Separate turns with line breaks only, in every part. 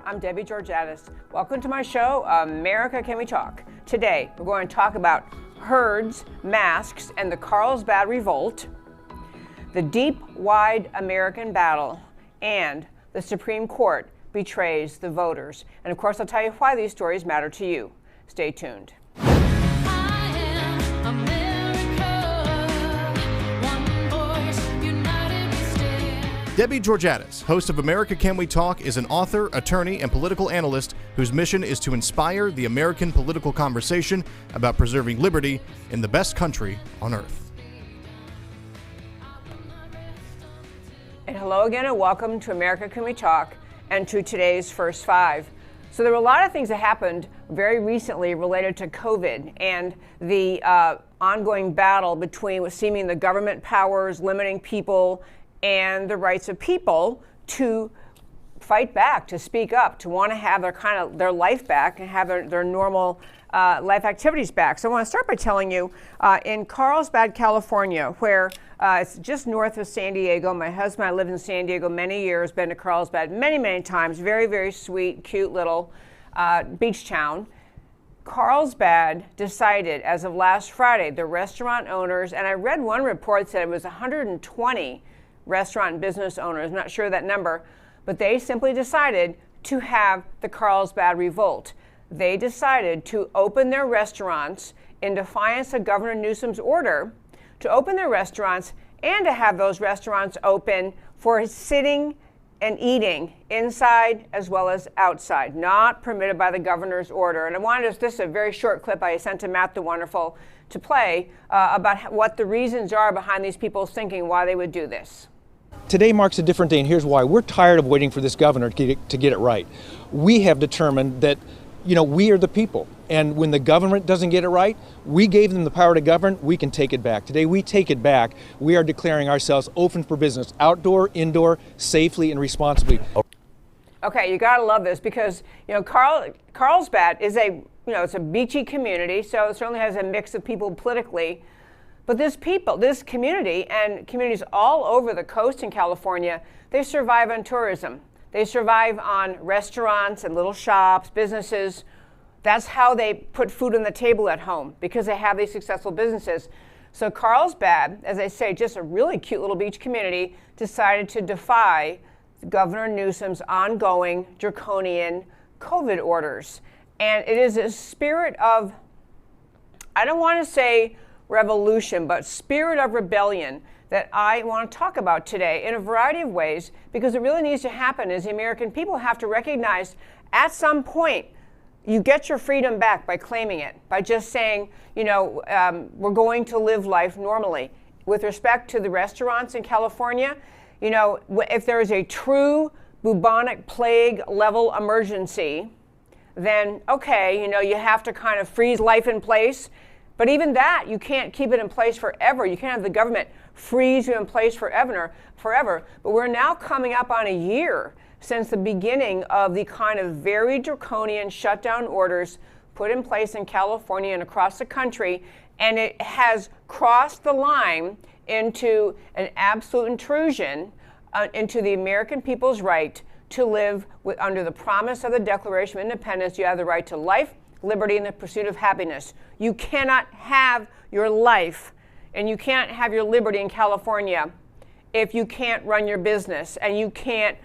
I'm Debbie Georgatos. Welcome to my show, America Can We Talk? Today, we're going to talk about herds, masks, and the Carlsbad Revolt, the deep, wide American battle, and the Supreme Court betrays the voters. And of course, I'll tell you why these stories matter to you. Stay tuned.
Debbie Georgatos, host of America Can We Talk, is an author, attorney, and political analyst whose mission is to inspire the American political conversation about preserving liberty in the best country on earth.
And hello again, and welcome to America Can We Talk and to today's First Five. So there were a lot of things that happened very recently related to COVID and the ongoing battle between seeming the government powers limiting people and the rights of people to fight back, to speak up, to want to have their life back and have their normal life activities back. So I want to start by telling you in Carlsbad, California, where it's just north of San Diego. My husband and I lived in San Diego many years, been to Carlsbad many, many times. Very, very sweet, cute little beach town. Carlsbad decided as of last Friday, the restaurant owners, and I read one report said it was 120 restaurant and business owners, I'm not sure of that number, but they simply decided to have the Carlsbad Revolt. They decided to open their restaurants in defiance of Governor Newsom's order to open their restaurants and to have those restaurants open for sitting and eating inside as well as outside, not permitted by the governor's order. And I wanted this is a very short clip I sent to Matt the Wonderful to play about what the reasons are behind these people's thinking why they would do this.
Today marks a different day, and here's why. We're tired of waiting for this governor to get it right. We have determined that, we are the people. And when the government doesn't get it right, we gave them the power to govern, we can take it back. Today we take it back. We are declaring ourselves open for business, outdoor, indoor, safely and responsibly.
Okay, you gotta love this because, Carlsbad is it's a beachy community, so it certainly has a mix of people politically. But this community and communities all over the coast in California, they survive on tourism. They survive on restaurants and little shops, businesses. That's how they put food on the table at home because they have these successful businesses. So Carlsbad, as I say, just a really cute little beach community, decided to defy Governor Newsom's ongoing draconian COVID orders. And it is a spirit of, I don't want to say revolution, but spirit of rebellion that I want to talk about today in a variety of ways, because it really needs to happen is the American people have to recognize at some point you get your freedom back by claiming it, by just saying, we're going to live life normally. With respect to the restaurants in California, if there is a true bubonic plague level emergency, then okay, you have to kind of freeze life in place. But even that, you can't keep it in place forever. You can't have the government freeze you in place forever. But we're now coming up on a year since the beginning of the kind of very draconian shutdown orders put in place in California and across the country. And it has crossed the line into an absolute intrusion into the American people's right to live under the promise of the Declaration of Independence. You have the right to life, liberty, and the pursuit of happiness. You cannot have your life and you can't have your liberty in California if you can't run your business and you can't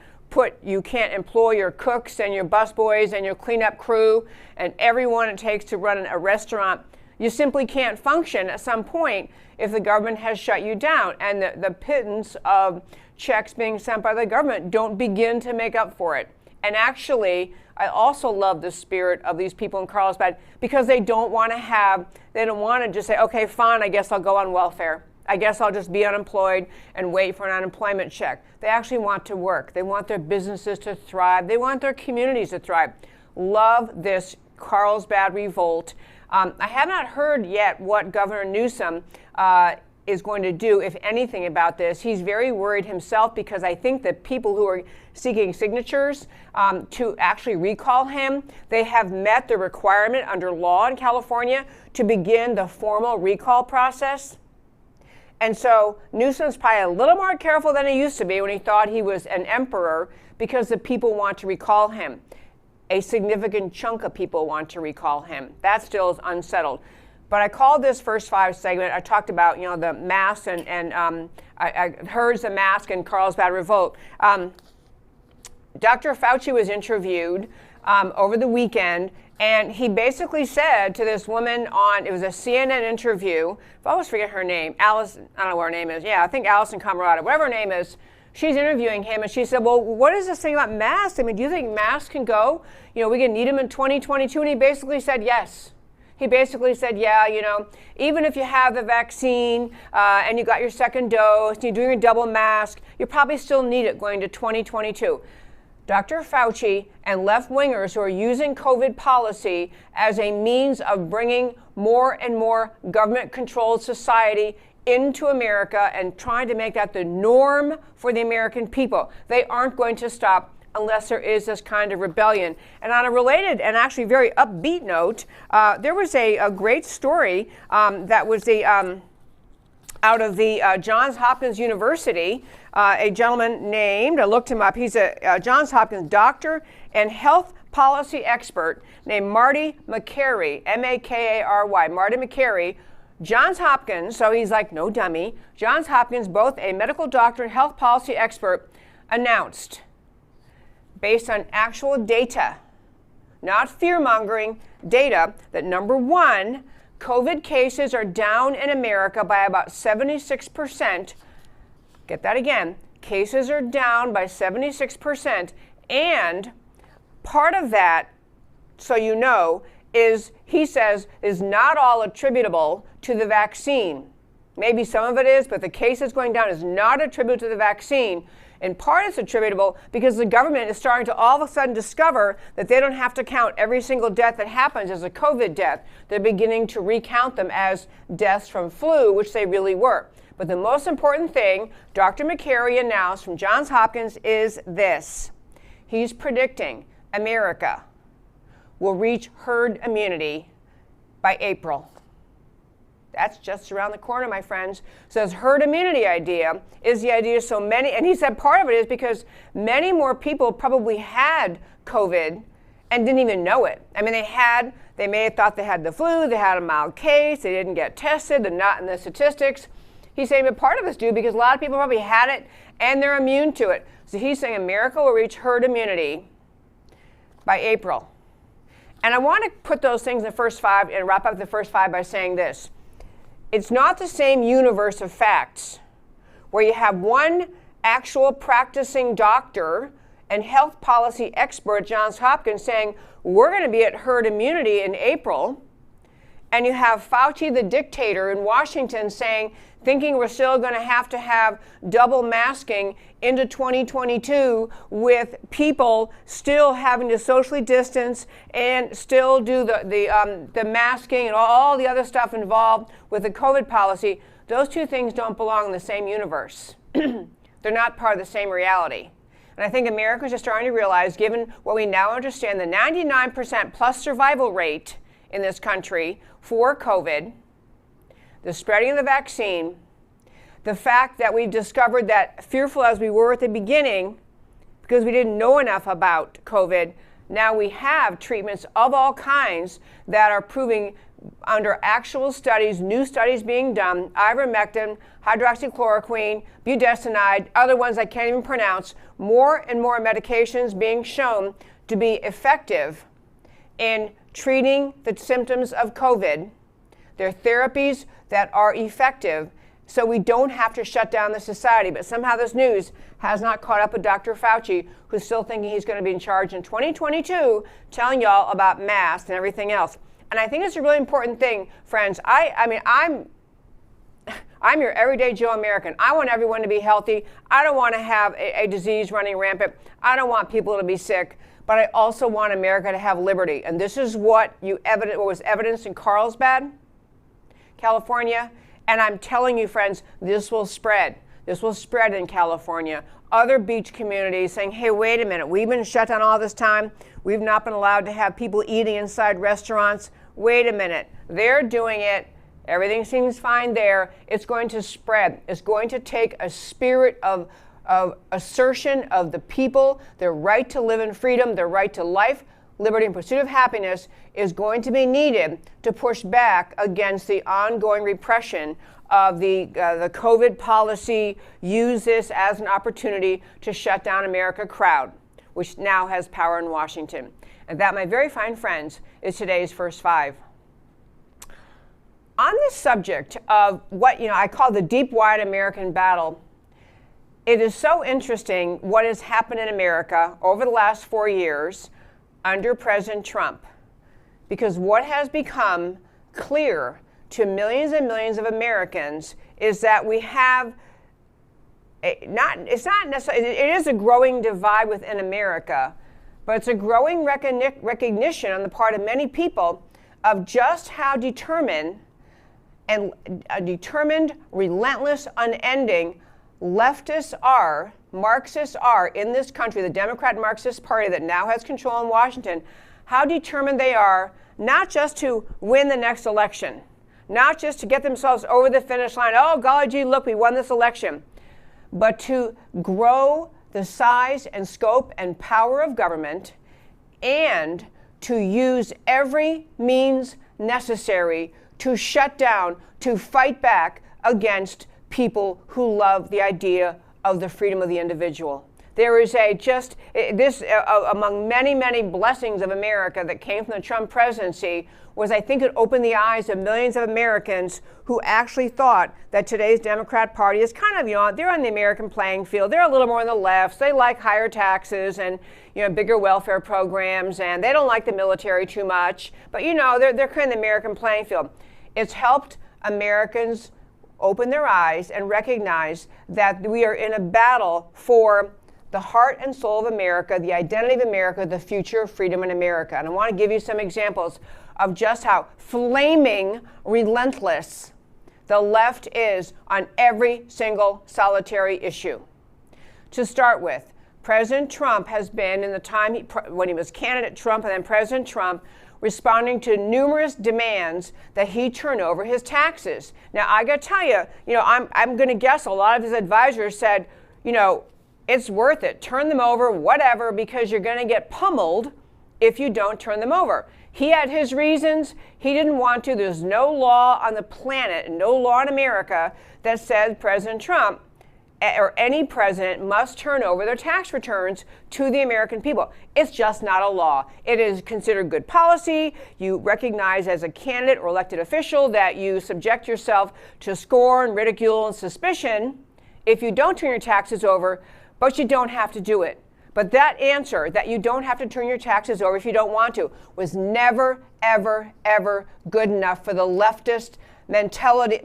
employ your cooks and your busboys and your cleanup crew and everyone it takes to run a restaurant. You simply can't function at some point if the government has shut you down, and the pittance of checks being sent by the government don't begin to make up for it. And actually, I also love the spirit of these people in Carlsbad because they don't want to just say, okay, fine, I guess I'll go on welfare. I guess I'll just be unemployed and wait for an unemployment check. They actually want to work. They want their businesses to thrive. They want their communities to thrive. Love this Carlsbad Revolt. I have not heard yet what Governor Newsom is going to do, if anything, about this. He's very worried himself because I think that people who are seeking signatures to actually recall him, they have met the requirement under law in California to begin the formal recall process. And so Newsom's probably a little more careful than he used to be when he thought he was an emperor because the people want to recall him. a significant chunk of people want to recall him. That still is unsettled. But I called this first 5 segment. I talked about, the mask and I heard the mask and Carlsbad revolt. Dr. Fauci was interviewed over the weekend, and he basically said to this woman it was a CNN interview. I always forget her name. Alice, I don't know what her name is. Yeah, I think Allison Camerata, whatever her name is. She's interviewing him, and she said, well, what is this thing about masks? I mean, do you think masks can go? We can need them in 2022? And he basically said yes. He basically said, yeah, even if you have the vaccine and you got your second dose, and you're doing a double mask, you probably still need it going to 2022. Dr. Fauci and left-wingers who are using COVID policy as a means of bringing more and more government-controlled society into America and trying to make that the norm for the American people. They aren't going to stop unless there is this kind of rebellion. And on a related and actually very upbeat note, there was a great story that was out of the Johns Hopkins University, a gentleman named, I looked him up, he's a Johns Hopkins doctor and health policy expert named Marty Makary, M-A-K-A-R-Y, Marty Makary. Johns Hopkins, so he's like no dummy, Johns Hopkins, both a medical doctor and health policy expert, announced, based on actual data, not fear-mongering, data, that number one, COVID cases are down in America by about 76%. Get that again. Cases are down by 76%. And part of that, so you know, he says, is not all attributable to the vaccine. Maybe some of it is, but the cases going down is not attributable to the vaccine. In part, it's attributable because the government is starting to all of a sudden discover that they don't have to count every single death that happens as a COVID death. They're beginning to recount them as deaths from flu, which they really were. But the most important thing Dr. Makary announced from Johns Hopkins is this. He's predicting America will reach herd immunity by April. That's just around the corner, my friends. So this herd immunity idea is the idea so many, and he said part of it is because many more people probably had COVID and didn't even know it. I mean, they may have thought they had the flu, they had a mild case, they didn't get tested, they're not in the statistics. He's saying, but part of it's due because a lot of people probably had it and they're immune to it. So he's saying America will reach herd immunity by April. And I want to put those things in the first 5 and wrap up the first 5 by saying this. It's not the same universe of facts where you have one actual practicing doctor and health policy expert at Johns Hopkins saying, we're going to be at herd immunity in April. And you have Fauci, the dictator in Washington, thinking we're still going to have double masking into 2022 with people still having to socially distance and still do the masking and all the other stuff involved with the COVID policy. Those two things don't belong in the same universe. They're not part of the same reality. And I think Americans are starting to realize, given what we now understand, the 99% plus survival rate in this country for COVID, the spreading of the vaccine, the fact that we've discovered that, fearful as we were at the beginning, because we didn't know enough about COVID, now we have treatments of all kinds that are proving under actual studies, new studies being done, ivermectin, hydroxychloroquine, budesonide, other ones I can't even pronounce, more and more medications being shown to be effective in treating the symptoms of COVID. They're therapies that are effective, so we don't have to shut down the society. But somehow this news has not caught up with Dr. Fauci, who's still thinking he's going to be in charge in 2022, telling y'all about masks and everything else. And I think it's a really important thing, friends. I'm your everyday Joe American. I want everyone to be healthy. I don't want to have a disease running rampant. I don't want people to be sick. But I also want America to have liberty. And this is what was evidenced in Carlsbad, California. And I'm telling you, friends, this will spread. This will spread in California. Other beach communities saying, hey, wait a minute, we've been shut down all this time. We've not been allowed to have people eating inside restaurants. Wait a minute, they're doing it. Everything seems fine there. It's going to spread. It's going to take a spirit of assertion of the people, their right to live in freedom, their right to life, liberty, and pursuit of happiness is going to be needed to push back against the ongoing repression of the COVID policy. Use this as an opportunity to shut down America crowd, which now has power in Washington. And that, my very fine friends, is today's First Five. On this subject of what I call the deep, wide American battle, it is so interesting what has happened in America over the last 4 years under President Trump. Because what has become clear to millions and millions of Americans is that we have it is a growing divide within America, but it's a growing recognition on the part of many people of just how determined, relentless, unending leftists are, Marxists are in this country, the Democrat Marxist Party that now has control in Washington, how determined they are not just to win the next election, not just to get themselves over the finish line, oh, golly gee, look, we won this election, but to grow the size and scope and power of government and to use every means necessary to shut down, to fight back against people who love the idea of the freedom of the individual. There is among many, many blessings of America that came from the Trump presidency was, I think, it opened the eyes of millions of Americans who actually thought that today's Democrat Party is kind of, they're on the American playing field. They're a little more on the left. They like higher taxes and, bigger welfare programs, and they don't like the military too much. But, they're kind of the American playing field. It's helped Americans open their eyes and recognize that we are in a battle for the heart and soul of America, the identity of America, the future of freedom in America. And I want to give you some examples of just how flaming relentless the left is on every single solitary issue. To start with, President Trump has been, in the time when he was candidate Trump and then President Trump, responding to numerous demands that he turn over his taxes. Now, I got to tell you, I'm going to guess a lot of his advisors said, it's worth it. Turn them over, whatever, because you're going to get pummeled if you don't turn them over. He had his reasons. He didn't want to. There's no law on the planet, no law in America that says President Trump or any president must turn over their tax returns to the American people. It's just not a law. It is considered good policy. You recognize as a candidate or elected official that you subject yourself to scorn, ridicule, and suspicion if you don't turn your taxes over, but you don't have to do it. But that answer, that you don't have to turn your taxes over if you don't want to, was never, ever, ever good enough for the leftist mentality,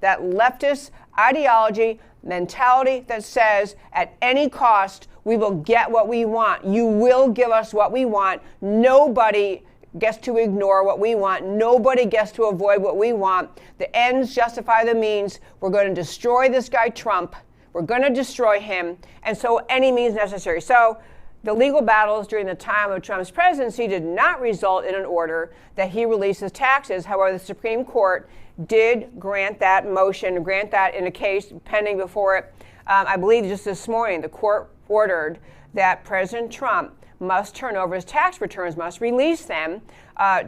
that leftist ideology, mentality that says at any cost, we will get what we want. You will give us what we want. Nobody gets to ignore what we want. Nobody gets to avoid what we want. The ends justify the means. We're going to destroy this guy Trump. We're going to destroy him, and so any means necessary. So the legal battles during the time of Trump's presidency did not result in an order that he release his taxes. However, the Supreme Court did grant that motion, grant that in a case pending before it. I believe just this morning, the court ordered that President Trump must turn over his tax returns, must release them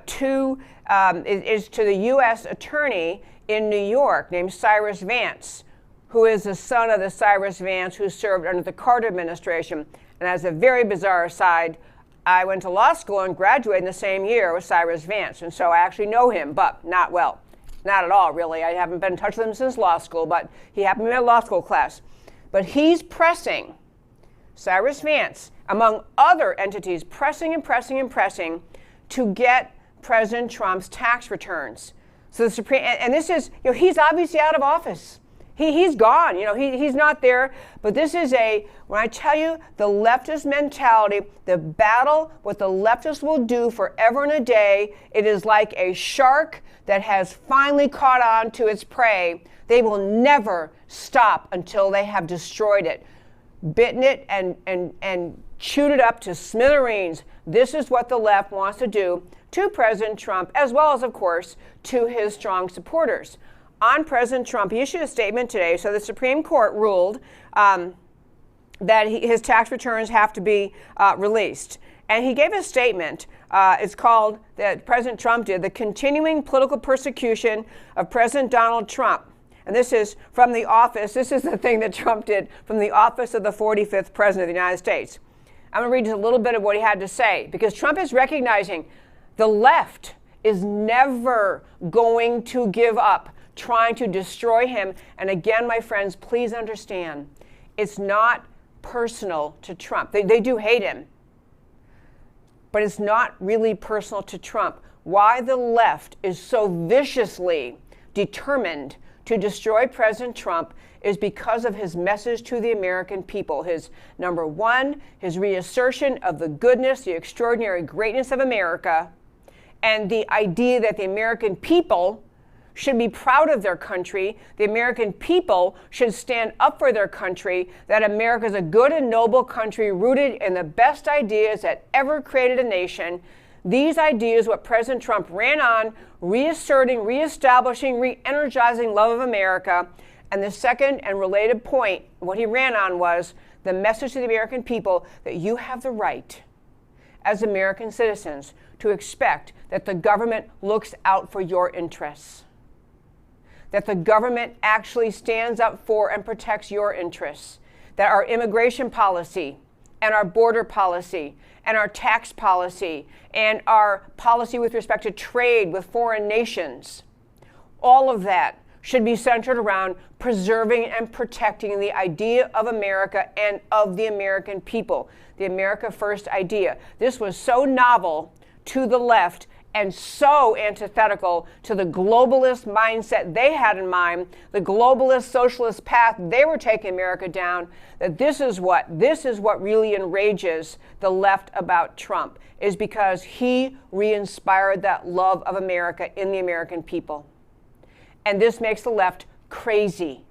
to the U.S. attorney in New York named Cyrus Vance, who is the son of the Cyrus Vance who served under the Carter administration. And as a very bizarre aside, I went to law school and graduated in the same year with Cyrus Vance. And so I actually know him, but not well. Not at all, really. I haven't been in touch with him since law school, but he happened to be in a law school class. But he's pressing, Cyrus Vance, among other entities, pressing to get President Trump's tax returns. So the Supreme, and this is, he's obviously out of office. He's gone, he's not there. But this is when I tell you the leftist mentality, the battle, what the leftists will do forever and a day, it is like a shark that has finally caught on to its prey. They will never stop until they have destroyed it, bitten it, and chewed it up to smithereens. This is what the left wants to do to President Trump, as well as, of course, to his strong supporters. On President Trump, he issued a statement today. So the Supreme Court ruled that his tax returns have to be released. And he gave a statement. It's called, that President Trump did, the continuing political persecution of President Donald Trump. And this is from the office. This is the thing that Trump did from the office of the 45th President of the United States. I'm going to read just a little bit of what he had to say, because Trump is recognizing the left is never going to give up trying to destroy him. And again, my friends, please understand, it's not personal to Trump. They do hate him, but it's not really personal to Trump. Why the left is so viciously determined to destroy President Trump is because of his message to the American people. His, number one, his reassertion of the goodness, the extraordinary greatness of America, and the idea that the American people should be proud of their country. The American people should stand up for their country, that America is a good and noble country rooted in the best ideas that ever created a nation. These ideas, what President Trump ran on, reasserting, reestablishing, re-energizing love of America. And the second and related point, what he ran on, was the message to the American people that you have the right, as American citizens, to expect that the government looks out for your interests, that the government actually stands up for and protects your interests, that our immigration policy and our border policy and our tax policy and our policy with respect to trade with foreign nations, all of that should be centered around preserving and protecting the idea of America and of the American people, the America First idea. This was so novel to the left and so antithetical to the globalist mindset they had in mind, the globalist socialist path they were taking America down, that this is what really enrages the left about Trump, is because he re-inspired that love of America in the American people. And this makes the left crazy,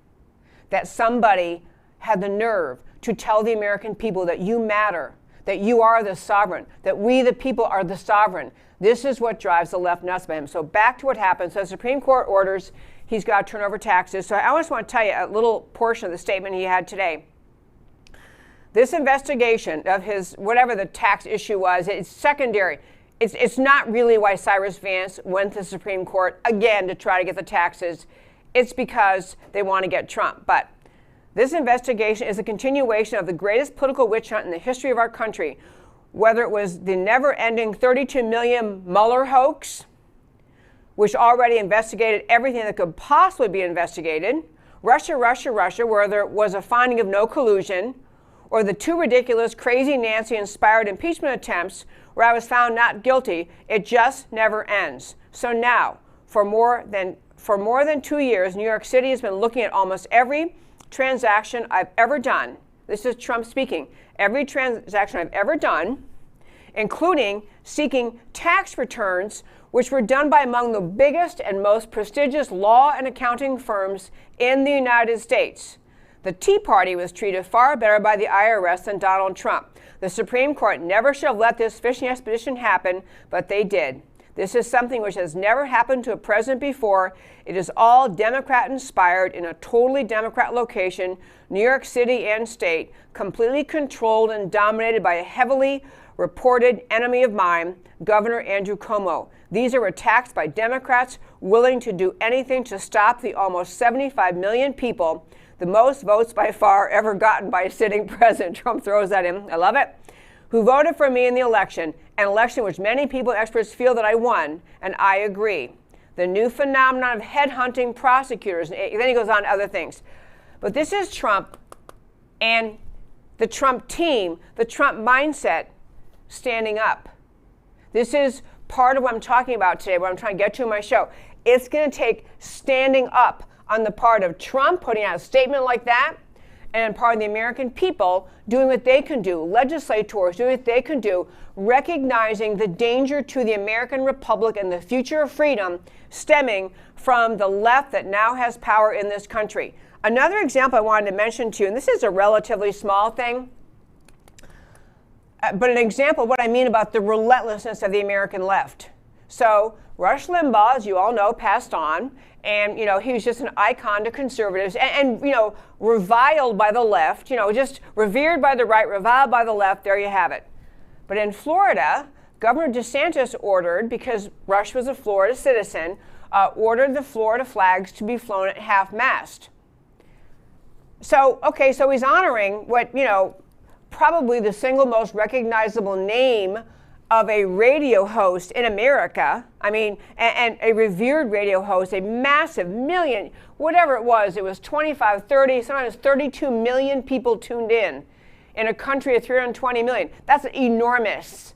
that somebody had the nerve to tell the American people that you matter, that you are the sovereign, that we the people are the sovereign. This is what drives the left nuts by him. So back to what happened. So the Supreme Court orders he's got to turn over taxes. So I just want to tell you a little portion of the statement he had today. This investigation of his, whatever the tax issue was, it's secondary. It's not really why Cyrus Vance went to the Supreme Court again to try to get the taxes. It's because they want to get Trump. But this investigation is a continuation of the greatest political witch hunt in the history of our country, whether it was the never-ending 32 million Mueller hoax, which already investigated everything that could possibly be investigated, Russia, where there was a finding of no collusion, or the two ridiculous, crazy Nancy-inspired impeachment attempts where I was found not guilty. It just never ends. So now, for more than 2 years, New York City has been looking at almost every transaction I've ever done. This is Trump speaking. Every transaction I've ever done, including seeking tax returns, which were done by among the biggest and most prestigious law and accounting firms in the United States. The Tea Party was treated far better by the IRS than Donald Trump. The Supreme Court never should have let this fishing expedition happen, but they did. This is something which has never happened to a president before. It is all Democrat-inspired in a totally Democrat location, New York City and state, completely controlled and dominated by a heavily reported enemy of mine, Governor Andrew Cuomo. These are attacks by Democrats willing to do anything to stop the almost 75 million people, the most votes by far ever gotten by a sitting president. Trump throws that in. I love it. Who voted for me in the election, an election which many people, experts, feel that I won, and I agree. The new phenomenon of headhunting prosecutors, and then he goes on to other things. But this is Trump and the Trump team, the Trump mindset standing up. This is part of what I'm talking about today, what I'm trying to get to in my show. It's going to take standing up on the part of Trump, putting out a statement like that, and part of the American people doing what they can do, legislators doing what they can do, recognizing the danger to the American Republic and the future of freedom stemming from the left that now has power in this country. Another example I wanted to mention to you, and this is a relatively small thing, but an example of what I mean about the relentlessness of the American left. So Rush Limbaugh, as you all know, passed on, and he was just an icon to conservatives, and reviled by the left, just revered by the right, reviled by the left. There you have it. But in Florida, Governor DeSantis ordered, because Rush was a Florida citizen, ordered the Florida flags to be flown at half-mast. So he's honoring what, probably the single most recognizable name of a radio host in America. I mean, and a revered radio host, a massive million, whatever it was 25, 30, sometimes 32 million people tuned in a country of 320 million. That's an enormous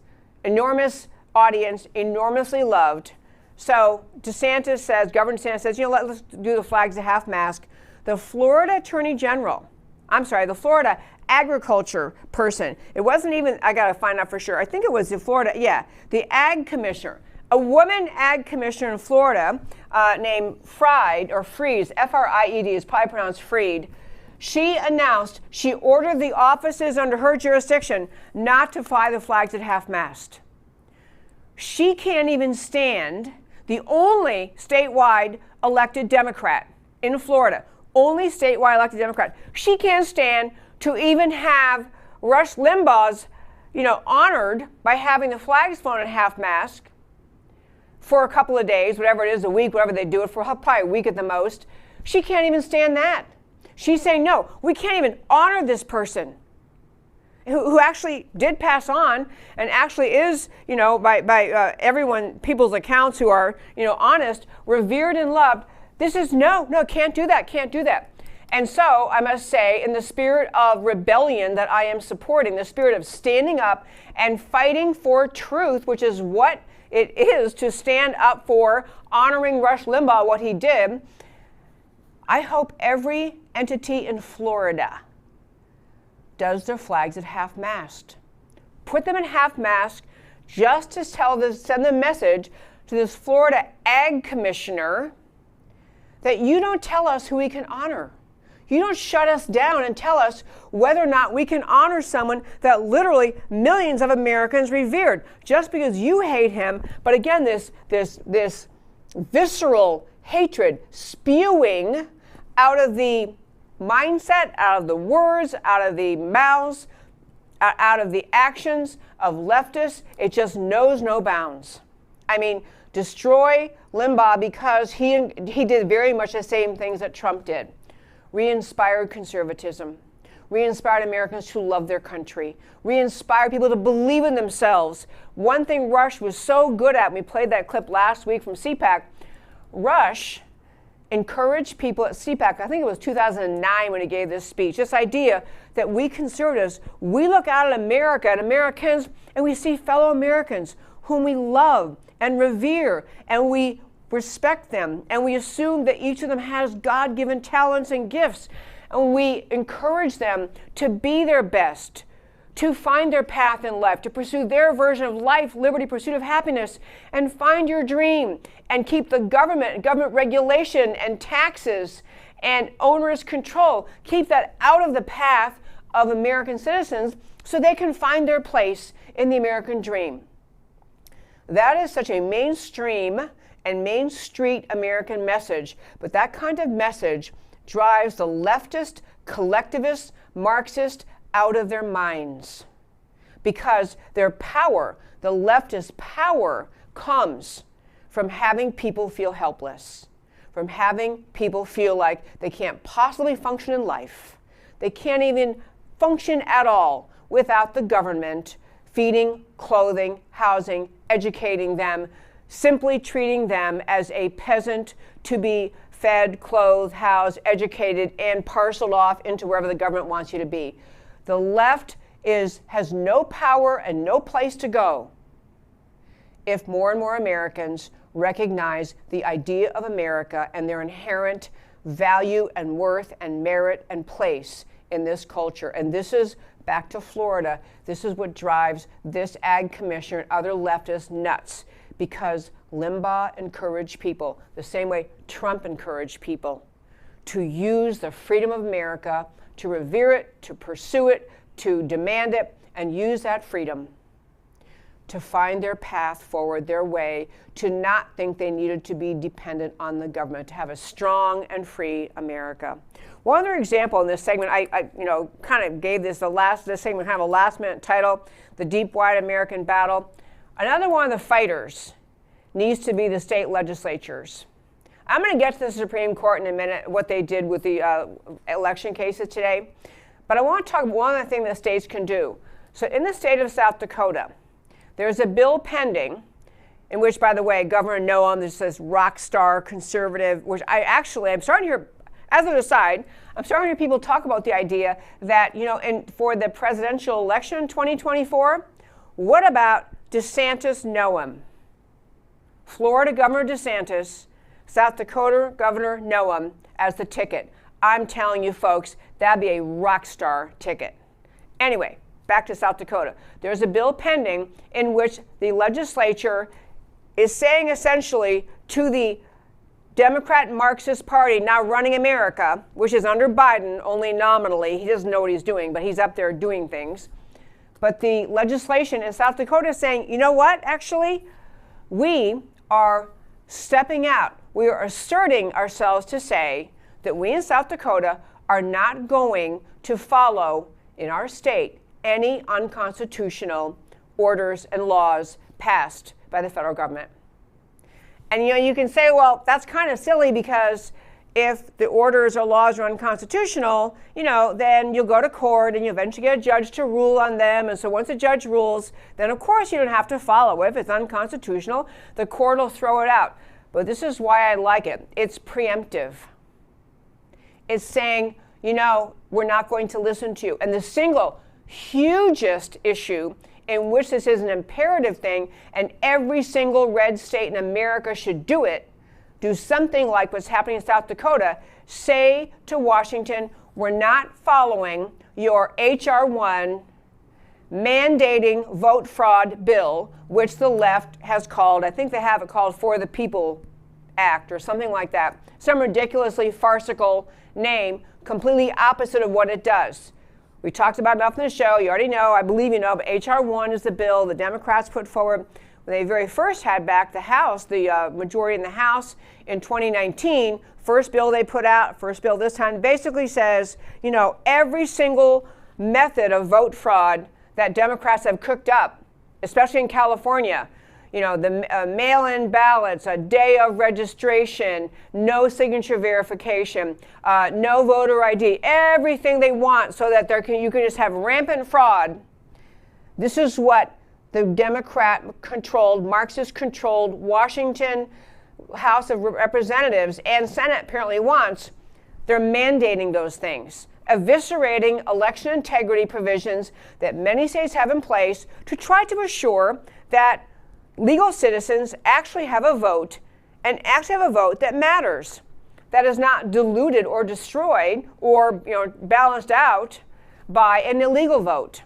audience, enormously loved. So Governor DeSantis says, let's do the flags at half-mast. The Florida agriculture person. It wasn't even, I got to find out for sure. I think it was the ag commissioner. A woman ag commissioner in Florida named Fried, or Freed, F-R-I-E-D, is probably pronounced Freed. She announced she ordered the offices under her jurisdiction not to fly the flags at half-mast. She can't even stand, the only statewide elected Democrat in Florida, only statewide elected Democrat. She can't stand to even have Rush Limbaugh's, honored by having the flags flown at half-mast for a couple of days, whatever it is, a week, whatever they do it for, probably a week at the most. She can't even stand that. She's saying, no, we can't even honor this person who actually did pass on and actually is, by people's accounts who are, honest, revered and loved. This is no, can't do that. And so I must say, in the spirit of rebellion that I am supporting, the spirit of standing up and fighting for truth, which is what it is to stand up for honoring Rush Limbaugh, what he did, I hope every entity in Florida does their flags at half-mast. Put them at half-mast just to send the message to this Florida ag commissioner that you don't tell us who we can honor. You don't shut us down and tell us whether or not we can honor someone that literally millions of Americans revered just because you hate him. But again, this visceral hatred spewing out of the mindset, out of the words, out of the mouths, out of the actions of leftists, it just knows no bounds. I mean, destroy Limbaugh because he did very much the same things that Trump did. Re-inspired conservatism, re-inspired Americans to love their country, re-inspired people to believe in themselves. One thing Rush was so good at, and we played that clip last week from CPAC, Rush encouraged people at CPAC, I think it was 2009 when he gave this speech, this idea that we conservatives, we look out at America and Americans, and we see fellow Americans whom we love and revere, and we respect them, and we assume that each of them has God-given talents and gifts, and we encourage them to be their best, to find their path in life, to pursue their version of life, liberty, pursuit of happiness, and find your dream, and keep the government regulation and taxes and onerous control, keep that out of the path of American citizens so they can find their place in the American dream. That is such a mainstream and Main Street American message, but that kind of message drives the leftist, collectivist, Marxist out of their minds, because their power, the leftist power, comes from having people feel helpless, from having people feel like they can't possibly function in life. They can't even function at all without the government feeding, clothing, housing, educating them, simply treating them as a peasant to be fed, clothed, housed, educated, and parceled off into wherever the government wants you to be. The left has no power and no place to go if more and more Americans recognize the idea of America and their inherent value and worth and merit and place in this culture. And this is, back to Florida, this is what drives this ag commissioner and other leftists nuts, because Limbaugh encouraged people the same way Trump encouraged people to use the freedom of America, to revere it, to pursue it, to demand it, and use that freedom. to find their path forward, their way, to not think they needed to be dependent on the government, to have a strong and free America. One other example in this segment, I kind of gave this segment kind of a last-minute title, The Deep Wide American Battle. Another one of the fighters needs to be the state legislatures. I'm going to get to the Supreme Court in a minute, what they did with the election cases today. But I want to talk about one other thing that states can do. So in the state of South Dakota, there's a bill pending in which, by the way, Governor Noem, this says rock star conservative, which I'm starting to hear, as an aside, I'm starting to hear people talk about the idea that, for the presidential election in 2024, what about DeSantis Noem? Florida Governor DeSantis, South Dakota Governor Noem as the ticket. I'm telling you folks, that'd be a rock star ticket. Anyway, back to South Dakota. There's a bill pending in which the legislature is saying essentially to the Democrat Marxist Party now running America, which is under Biden only nominally. He doesn't know what he's doing, but he's up there doing things. But the legislation in South Dakota is saying, you know what, actually, we are stepping out. We are asserting ourselves to say that we in South Dakota are not going to follow in our state any unconstitutional orders and laws passed by the federal government. And you can say, well, that's kind of silly because if the orders or laws are unconstitutional, then you'll go to court and you eventually get a judge to rule on them. And so once a judge rules, then of course you don't have to follow it. If it's unconstitutional, the court will throw it out. But this is why I like it. It's preemptive. It's saying, we're not going to listen to you. And the single hugest issue in which this is an imperative thing, and every single red state in America should do something like what's happening in South Dakota, say to Washington, we're not following your H.R. 1 mandating vote fraud bill, which the left has called, I think they have it called For the People Act or something like that, some ridiculously farcical name, completely opposite of what it does. We talked about enough in the show. You already know, I believe you know, but H.R. 1 is the bill the Democrats put forward when they very first had back the House, the majority in the House in 2019. First bill they put out, first bill this time, basically says, every single method of vote fraud that Democrats have cooked up, especially in California, the mail-in ballots, a day of registration, no signature verification, no voter ID, everything they want so that you can just have rampant fraud. This is what the Democrat-controlled, Marxist-controlled Washington House of Representatives and Senate apparently wants. They're mandating those things, eviscerating election integrity provisions that many states have in place to try to assure that legal citizens actually have a vote, and actually have a vote that matters, that is not diluted or destroyed or balanced out by an illegal vote,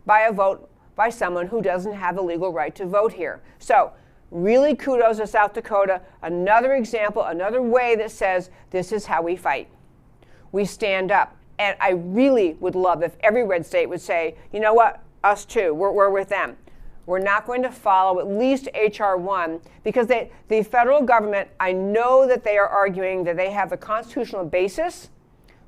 by a vote by someone who doesn't have the legal right to vote here. So really kudos to South Dakota. Another example, another way that says this is how we fight. We stand up. And I really would love if every red state would say, you know what, us too, we're with them. We're not going to follow at least H.R. 1 because the federal government, I know that they are arguing that they have the constitutional basis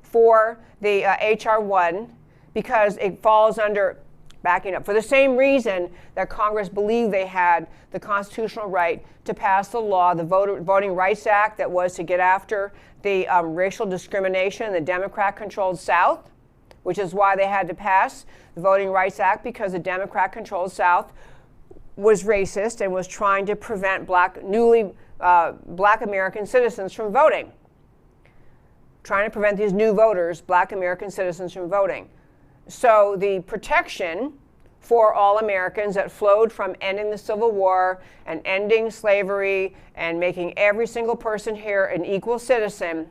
for the H.R. 1 because it falls under, backing up, for the same reason that Congress believed they had the constitutional right to pass the law, the Voting Rights Act, that was to get after the racial discrimination in the Democrat-controlled South, which is why they had to pass the Voting Rights Act, because the Democrat-controlled South was racist and was trying to prevent black American citizens from voting, trying to prevent these new voters, black American citizens, from voting. So the protection for all Americans that flowed from ending the Civil War and ending slavery and making every single person here an equal citizen,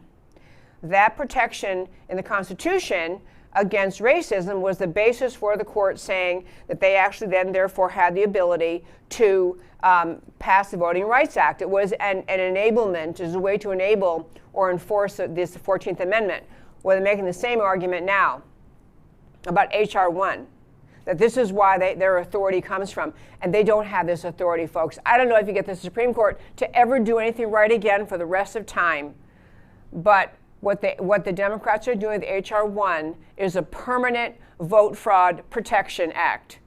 that protection in the Constitution against racism was the basis for the court saying that they actually then therefore had the ability to pass the Voting Rights Act. It was an enablement, is a way to enable or enforce this 14th Amendment. Well, they're making the same argument now about H.R. 1. that this is why their authority comes from. And they don't have this authority, folks. I don't know if you get the Supreme Court to ever do anything right again for the rest of time. But what the Democrats are doing with H.R. 1 is a permanent vote fraud protection act.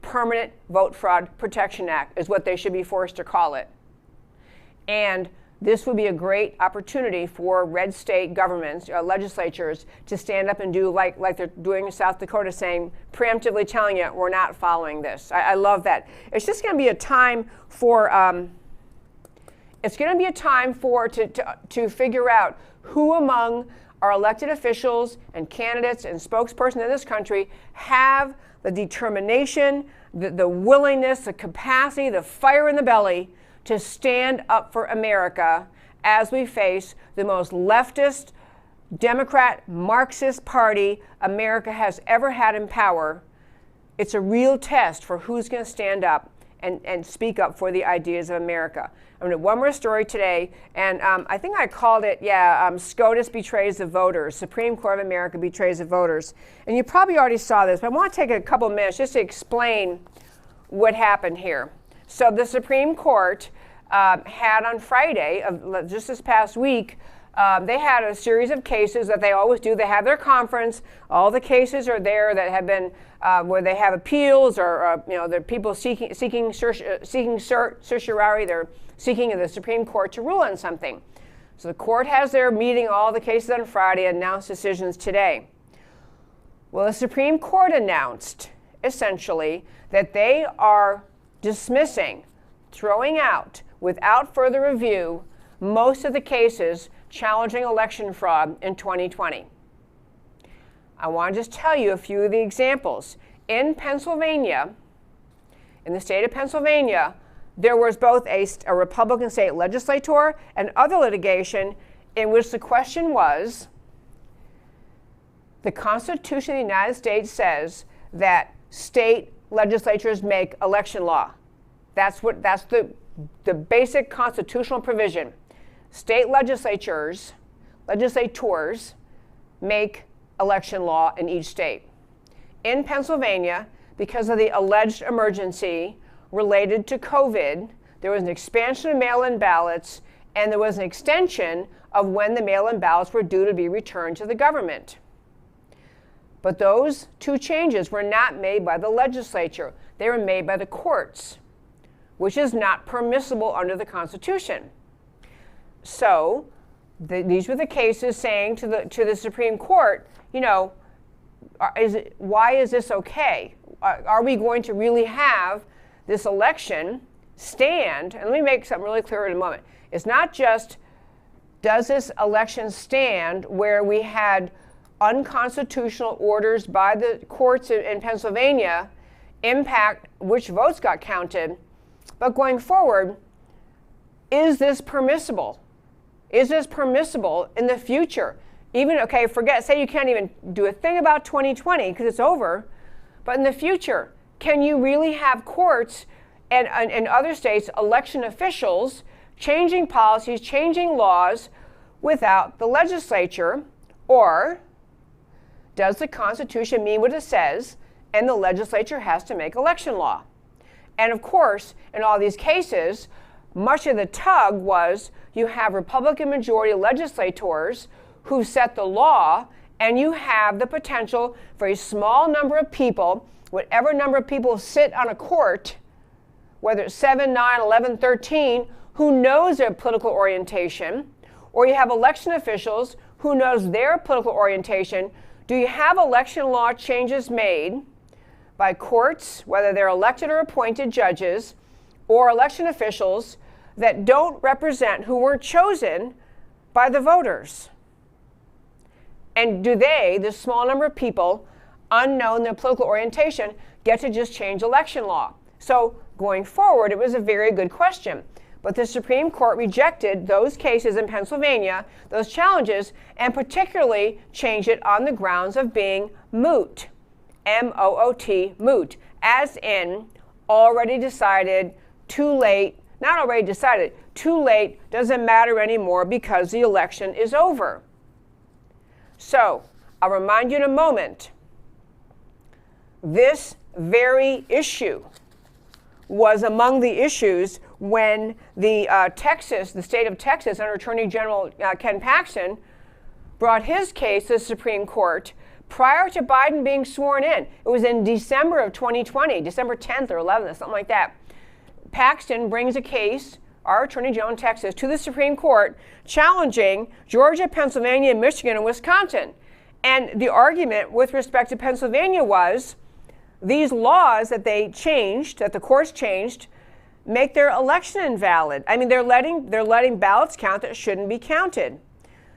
Permanent Vote Fraud Protection Act is what they should be forced to call it. And this would be a great opportunity for red state governments, legislatures, to stand up and do like they're doing in South Dakota, saying, preemptively telling you, we're not following this. I love that. It's just going to be a time for, to figure out who among our elected officials and candidates and spokespersons in this country have the determination, the willingness, the capacity, the fire in the belly to stand up for America as we face the most leftist, Democrat, Marxist party America has ever had in power. It's a real test for who's going to stand up and speak up for the ideas of America. I'm going to do one more story today, and I think I called it, SCOTUS betrays the voters. Supreme Court of America betrays the voters. And you probably already saw this, but I want to take a couple minutes just to explain what happened here. So the Supreme Court had on Friday, of just this past week, they had a series of cases that they always do. They have their conference. All the cases are there that have been where they have appeals, or there are people seeking certiorari. They're seeking the Supreme Court to rule on something. So the court has their meeting, all the cases on Friday, announced decisions today. Well, the Supreme Court announced essentially that they are dismissing, throwing out, without further review, most of the cases challenging election fraud in 2020. I want to just tell you a few of the examples. In Pennsylvania, in the state of Pennsylvania, there was both a Republican state legislator and other litigation in which the question was, the Constitution of the United States says that state legislatures make election law. That's the basic constitutional provision. State legislators make election law in each state. In Pennsylvania, because of the alleged emergency related to COVID, there was an expansion of mail-in ballots, and there was an extension of when the mail-in ballots were due to be returned to the government. But those two changes were not made by the legislature. They were made by the courts, which is not permissible under the Constitution. So these were the cases saying to the Supreme Court, why is this okay? Are we going to really have this election stand? And let me make something really clear in a moment. It's not just, does this election stand where we had unconstitutional orders by the courts in Pennsylvania impact which votes got counted, but going forward, is this permissible? Is this permissible in the future? Even, say you can't even do a thing about 2020 because it's over, but in the future, can you really have courts and other states, election officials, changing policies, changing laws without the legislature? Or does the Constitution mean what it says and the legislature has to make election law? And of course, in all these cases, much of the tug was you have Republican majority legislators who set the law, and you have the potential for a small number of people, whatever number of people sit on a court, whether it's 7, 9, 11, 13, who knows their political orientation, or you have election officials who knows their political orientation. Do you have election law changes made by courts, whether they're elected or appointed judges, or election officials that don't represent who were chosen by the voters? And do they, this small number of people, unknown their political orientation, get to just change election law? So going forward, it was a very good question. But the Supreme Court rejected those cases in Pennsylvania, those challenges, and particularly changed it on the grounds of being moot. M-O-O-T, moot. As in, already decided, too late, not already decided, too late, doesn't matter anymore because the election is over. So, I'll remind you in a moment, this very issue was among the issues when the state of Texas, under Attorney General Ken Paxton, brought his case to the Supreme Court prior to Biden being sworn in. It was in December of 2020, December 10th or 11th, something like that. Paxton brings a case, our Attorney General in Texas, to the Supreme Court challenging Georgia, Pennsylvania, Michigan, and Wisconsin. And the argument with respect to Pennsylvania was these laws that they changed, that the courts changed, make their election invalid. I mean, they're letting ballots count that shouldn't be counted.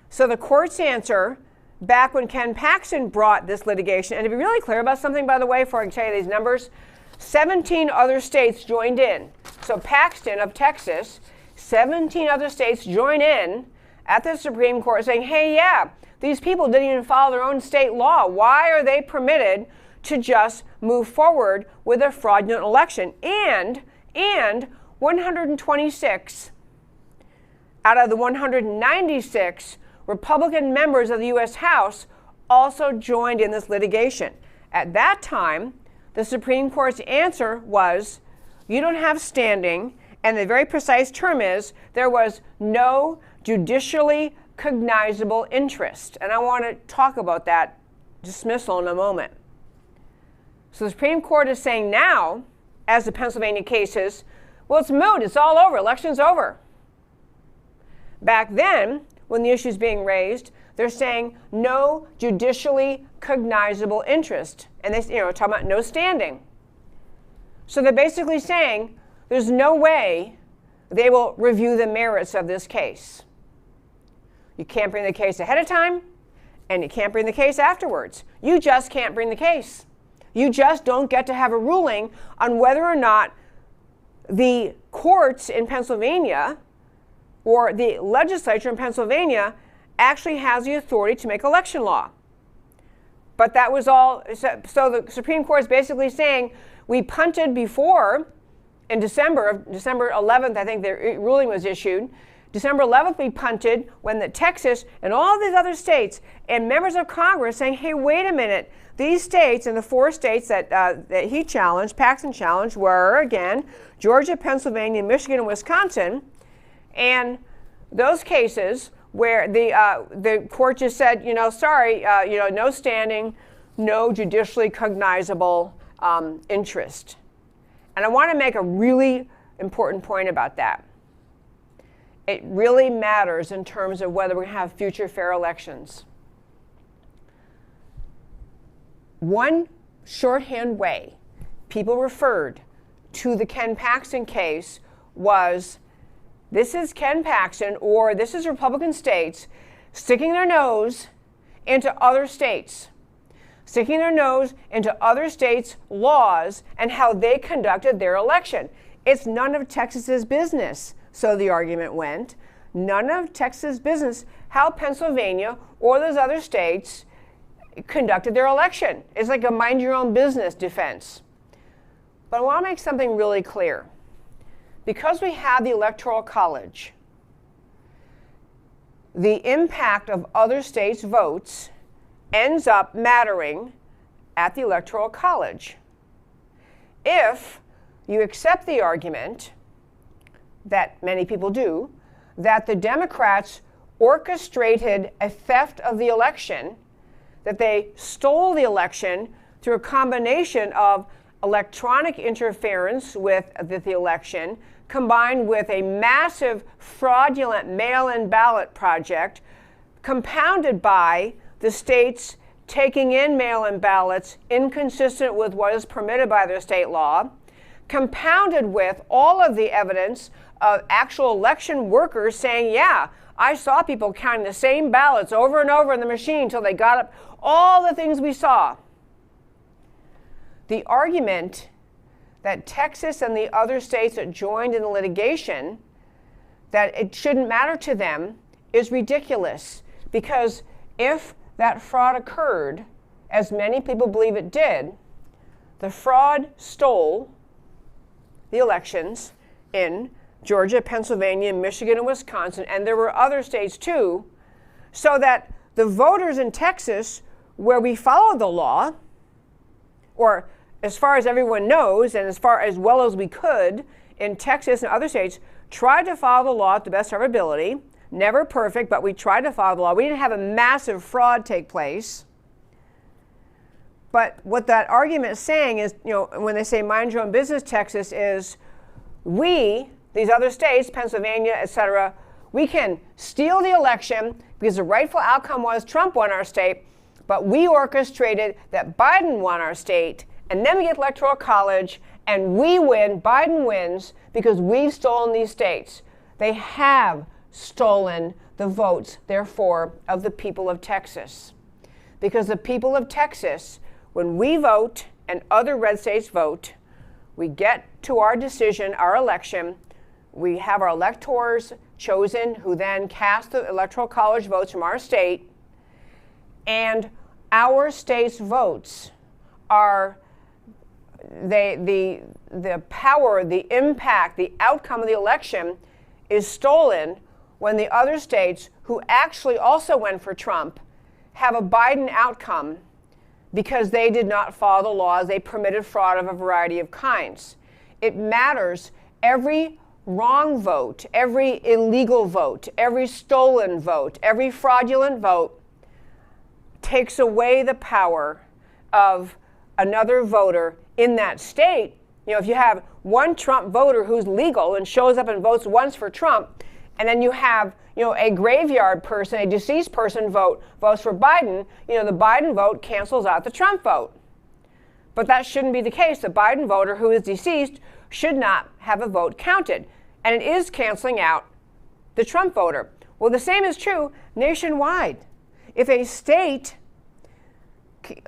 So the court's answer, back when Ken Paxton brought this litigation, and to be really clear about something, by the way, before I can tell you these numbers, 17 other states joined in. So Paxton of Texas, 17 other states join in at the Supreme Court saying, hey, yeah, these people didn't even follow their own state law. Why are they permitted to just move forward with a fraudulent election? And 126 out of the 196 Republican members of the U.S. House also joined in this litigation. At that time, the Supreme Court's answer was, you don't have standing, and the very precise term is, there was no judicially cognizable interest. And I want to talk about that dismissal in a moment. So the Supreme Court is saying now, as the Pennsylvania case is, well, it's moot, it's all over, election's over. Back then, when the issue is being raised, they're saying no judicially cognizable interest. And they, talking about no standing. So they're basically saying there's no way they will review the merits of this case. You can't bring the case ahead of time, and you can't bring the case afterwards. You just can't bring the case. You just don't get to have a ruling on whether or not the courts in Pennsylvania or the legislature in Pennsylvania actually has the authority to make election law. But that was all, so the Supreme Court is basically saying, we punted before in December 11th, I think the ruling was issued. December 11th, we punted when the Texas and all these other states and members of Congress saying, hey, wait a minute. These states and the 4 states that he challenged, Paxton challenged, were, again, Georgia, Pennsylvania, Michigan, and Wisconsin. And those cases where the court just said, sorry, no standing, no judicially cognizable interest. And I want to make a really important point about that. It really matters in terms of whether we have future fair elections. One shorthand way people referred to the Ken Paxton case was, this is Ken Paxton, or this is Republican states sticking their nose into other states, sticking their nose into other states' laws and how they conducted their election. It's none of Texas's business, so the argument went. None of Texas's business how Pennsylvania or those other states conducted their election. It's like a mind your own business defense. But I want to make something really clear. Because we have the Electoral College, the impact of other states' votes ends up mattering at the Electoral College. If you accept the argument, that many people do, that the Democrats orchestrated a theft of the election, that they stole the election through a combination of electronic interference with the election, combined with a massive fraudulent mail-in ballot project, compounded by the states taking in mail-in ballots inconsistent with what is permitted by their state law, compounded with all of the evidence of actual election workers saying, yeah, I saw people counting the same ballots over and over in the machine until they got up, all the things we saw. The argument that Texas and the other states that joined in the litigation, that it shouldn't matter to them, is ridiculous. Because if that fraud occurred, as many people believe it did, the fraud stole the elections in Georgia, Pennsylvania, Michigan, and Wisconsin, and there were other states too, so that the voters in Texas, where we follow the law, or as far as everyone knows, and as well as we could, in Texas and other states, tried to follow the law to the best of our ability. Never perfect, but we tried to follow the law. We didn't have a massive fraud take place. But what that argument is saying is, when they say mind your own business, Texas, is we, these other states, Pennsylvania, etc., we can steal the election because the rightful outcome was Trump won our state, but we orchestrated that Biden won our state, and then we get electoral college, and we win, Biden wins, because we've stolen these states. They have stolen the votes, therefore, of the people of Texas. Because the people of Texas, when we vote and other red states vote, we get to our decision, our election, we have our electors chosen who then cast the electoral college votes from our state, and our state's votes are the power, the impact, the outcome of the election is stolen when the other states who actually also went for Trump have a Biden outcome because they did not follow the laws. They permitted fraud of a variety of kinds. It matters. Every wrong vote, every illegal vote, every stolen vote, every fraudulent vote takes away the power of another voter in that state. If you have one Trump voter who's legal and shows up and votes once for Trump, and then you have a graveyard person, a deceased person votes for Biden, the Biden vote cancels out the Trump vote. But that shouldn't be the case. The Biden voter who is deceased should not have a vote counted. And it is canceling out the Trump voter. Well, the same is true nationwide. If a state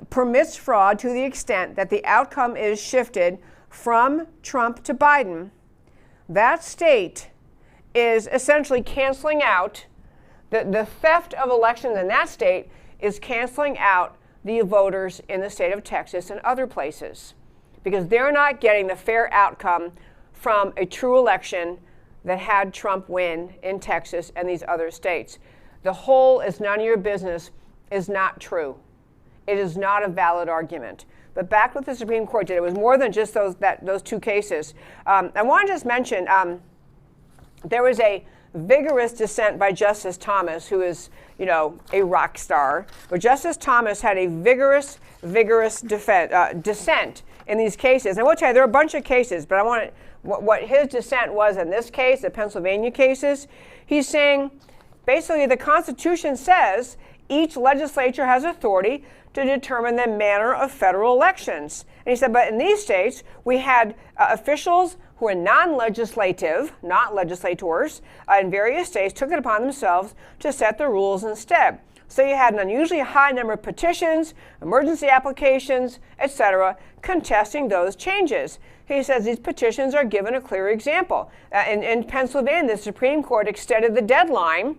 permits fraud to the extent that the outcome is shifted from Trump to Biden, that state is essentially canceling out the theft of elections in that state is canceling out the voters in the state of Texas and other places because they're not getting the fair outcome from a true election that had Trump win in Texas and these other states. The whole is none of your business is not true. It is not a valid argument. But back what the Supreme Court did, it was more than just those two cases. I want to just mention there was a vigorous dissent by Justice Thomas, who is, a rock star. But Justice Thomas had a vigorous dissent in these cases. And I will tell you, there are a bunch of cases, but I want what his dissent was in this case, the Pennsylvania cases. He's saying, basically, the Constitution says each legislature has authority to determine the manner of federal elections. And he said, but in these states, we had officials who are non-legislative, not legislators, in various states took it upon themselves to set the rules instead. So you had an unusually high number of petitions, emergency applications, etc., contesting those changes. He says these petitions are given a clear example. In Pennsylvania, the Supreme Court extended the deadline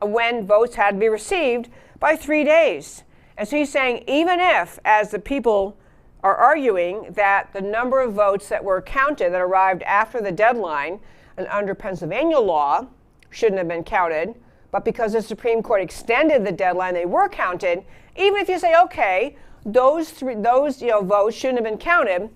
when votes had to be received by 3 days. And so he's saying even if, as the people are arguing, that the number of votes that were counted that arrived after the deadline and under Pennsylvania law shouldn't have been counted, but because the Supreme Court extended the deadline, they were counted. Even if you say, okay, those votes shouldn't have been counted,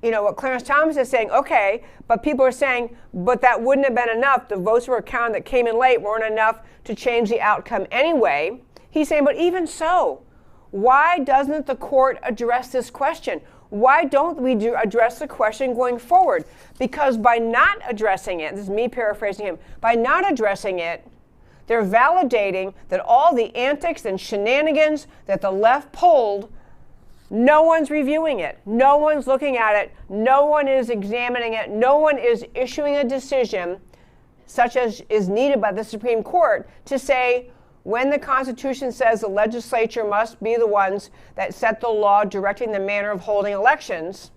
what Clarence Thomas is saying, okay, but people are saying, but that wouldn't have been enough. The votes were counted that came in late weren't enough to change the outcome anyway. He's saying, but even so, why doesn't the court address this question? Why don't we address the question going forward? Because by not addressing it, this is me paraphrasing him, by not addressing it, they're validating that all the antics and shenanigans that the left pulled, no one's reviewing it. No one's looking at it. No one is examining it. No one is issuing a decision such as is needed by the Supreme Court to say, when the Constitution says the legislature must be the ones that set the law directing the manner of holding elections,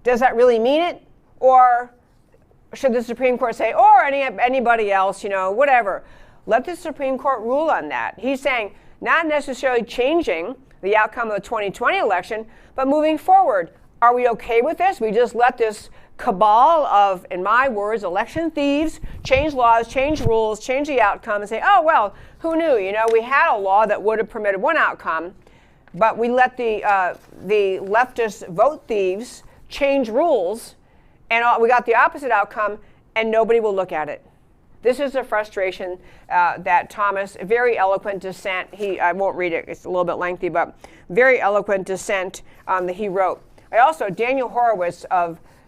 does that really mean it? Or should the Supreme Court say, or anybody else, whatever? Let the Supreme Court rule on that. He's saying not necessarily changing the outcome of the 2020 election, but moving forward. Are we okay with this? We just let this cabal of, in my words, election thieves change laws, change rules, change the outcome, and say, oh, well, who knew? We had a law that would have permitted one outcome. but we let the leftist vote thieves change rules, and we got the opposite outcome, and nobody will look at it. This is a frustration that Thomas, very eloquent dissent, I won't read it, it's a little bit lengthy, but very eloquent dissent that he wrote. Daniel Horowitz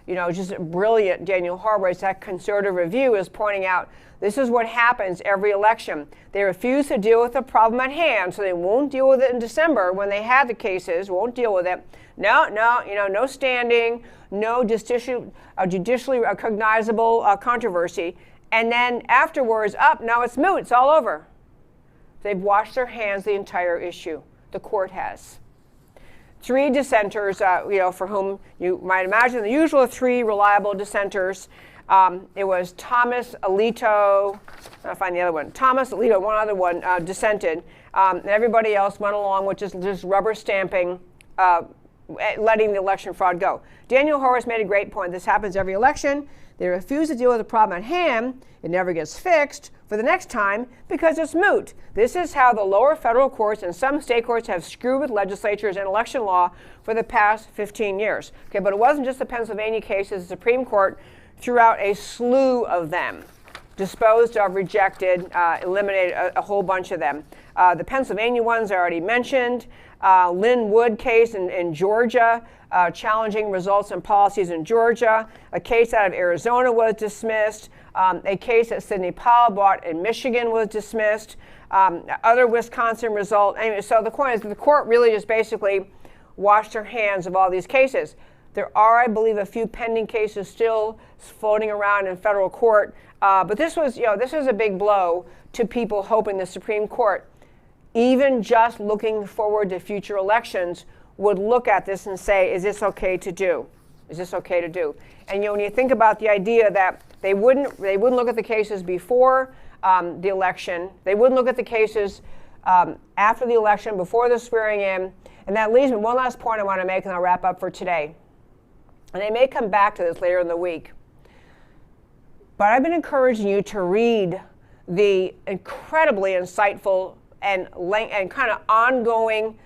just brilliant Daniel Horowitz, that Conservative Review, is pointing out this is what happens every election. They refuse to deal with the problem at hand, so they won't deal with it in December when they had the cases, won't deal with it. No standing, no judicially recognizable controversy. And then afterwards, no, it's moot, it's all over. They've washed their hands the entire issue. The court has. 3 dissenters, for whom you might imagine the usual 3 reliable dissenters. It was Thomas Alito, I'll find the other one. Thomas Alito, one other one, dissented. And everybody else went along with just rubber stamping, letting the election fraud go. Daniel Horowitz made a great point. This happens every election. They refuse to deal with the problem at hand. It never gets fixed for the next time because it's moot. This is how the lower federal courts and some state courts have screwed with legislatures and election law for the past 15 years. Okay, but it wasn't just the Pennsylvania cases. The Supreme Court threw out a slew of them, disposed of, rejected, eliminated a whole bunch of them. The Pennsylvania ones I already mentioned. Lynn Wood case in Georgia, challenging results and policies in Georgia. A case out of Arizona was dismissed. A case that Sidney Powell brought in Michigan was dismissed. Other Wisconsin result. Anyway, so the point is the court really just basically washed their hands of all these cases. There are, I believe, a few pending cases still floating around in federal court. But this was a big blow to people hoping the Supreme Court, even just looking forward to future elections, would look at this and say, is this okay to do? Is this okay to do? And when you think about the idea that they wouldn't look at the cases before the election, they wouldn't look at the cases after the election, before the swearing in, and that leaves me one last point I want to make, and I'll wrap up for today. And I may come back to this later in the week, but I've been encouraging you to read the incredibly insightful and kind of ongoing,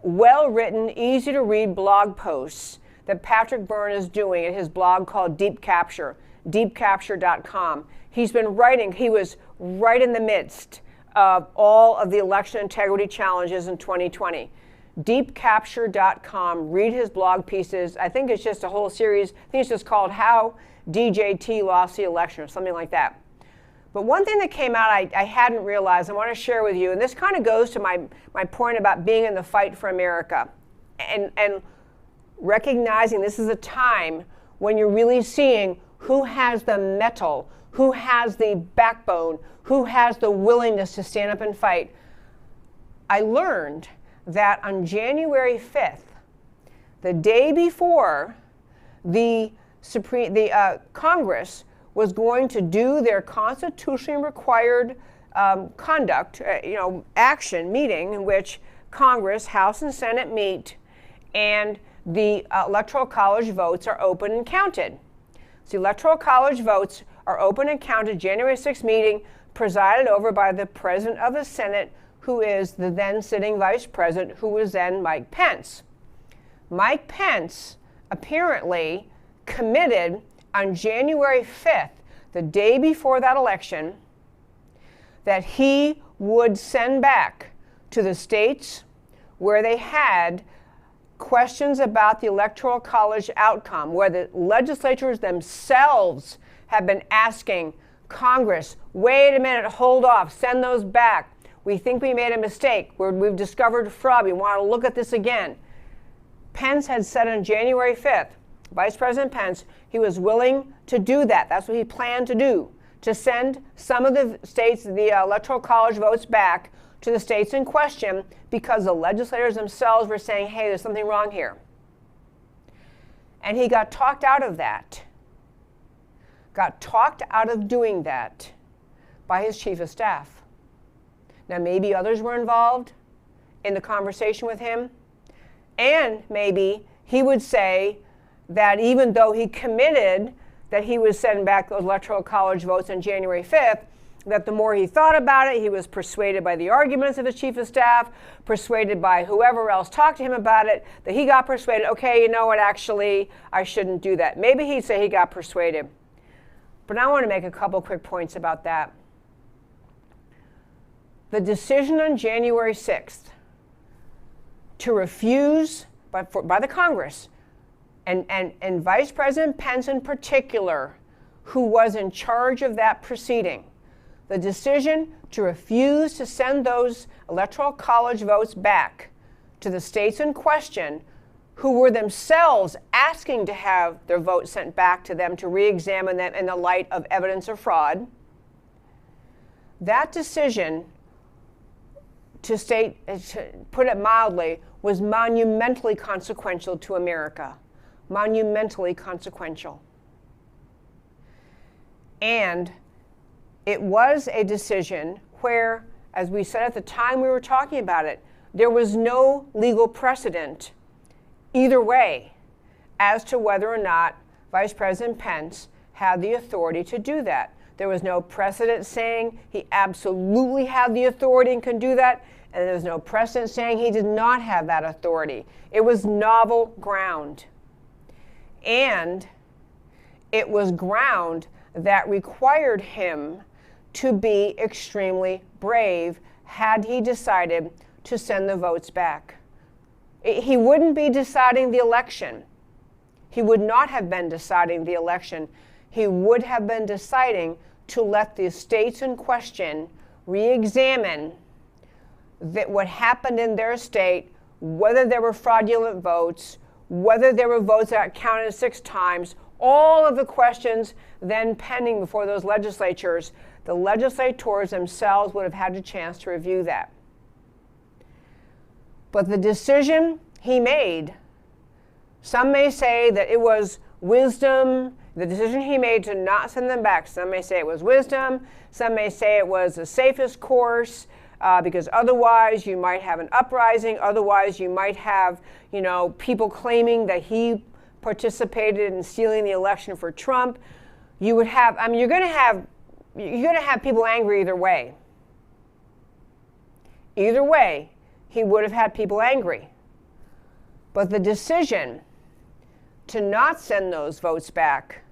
well-written, easy-to-read blog posts that Patrick Byrne is doing at his blog called Deep Capture, deepcapture.com. He's been writing, he was right in the midst of all of the election integrity challenges in 2020. Deepcapture.com, read his blog pieces. I think it's just a whole series. I think it's just called How DJT Lost the Election or something like that. But one thing that came out I hadn't realized, I want to share with you, and this kind of goes to my point about being in the fight for America and recognizing this is a time when you're really seeing who has the mettle, who has the backbone, who has the willingness to stand up and fight. I learned that on January 5th, the day before the Congress was going to do their constitutionally required action meeting in which Congress, House and Senate meet, and the Electoral College votes are open and counted. So the Electoral College votes are open and counted, January 6th meeting, presided over by the President of the Senate, who is the then sitting Vice President, who was then Mike Pence. Mike Pence apparently committed on January 5th, the day before that election, that he would send back to the states where they had questions about the Electoral College outcome, where the legislatures themselves have been asking Congress, wait a minute, hold off, send those back. We think we made a mistake. We've discovered fraud. We want to look at this again. Pence had said on January 5th, Vice President Pence, he was willing to do that. That's what he planned to do, to send some of the states, the Electoral College votes back to the states in question because the legislators themselves were saying, hey, there's something wrong here. And he got talked out of that, got talked out of doing that by his chief of staff. Now, maybe others were involved in the conversation with him, and maybe he would say that even though he committed that he would send back those Electoral College votes on January 5th, that the more he thought about it, he was persuaded by the arguments of his chief of staff, persuaded by whoever else talked to him about it, that he got persuaded, okay, you know what, actually, I shouldn't do that. Maybe he'd say he got persuaded. But I want to make a couple quick points about that. The decision on January 6th to refuse by the Congress, and Vice President Pence in particular, who was in charge of that proceeding, the decision to refuse to send those Electoral College votes back to the states in question, who were themselves asking to have their votes sent back to them to re-examine them in the light of evidence of fraud. That decision, to put it mildly, was monumentally consequential to America. Monumentally consequential. And it was a decision where, as we said at the time we were talking about it, there was no legal precedent either way as to whether or not Vice President Pence had the authority to do that. There was no precedent saying he absolutely had the authority and can do that, and there was no precedent saying he did not have that authority. It was novel ground. And it was ground that required him to be extremely brave had he decided to send the votes back. He wouldn't be deciding the election. He would not have been deciding the election. He would have been deciding to let the states in question re-examine what happened in their state, whether there were fraudulent votes, whether there were votes that counted 6 times, all of the questions then pending before those legislatures. The legislators themselves would have had a chance to review that. But the decision he made, some may say that it was wisdom, the decision he made to not send them back. Some may say it was wisdom, some may say it was the safest course, because otherwise you might have an uprising, otherwise you might have, people claiming that he participated in stealing the election for Trump. You would have, you're going to have people angry either way. Either way, he would have had people angry. But the decision to not send those votes back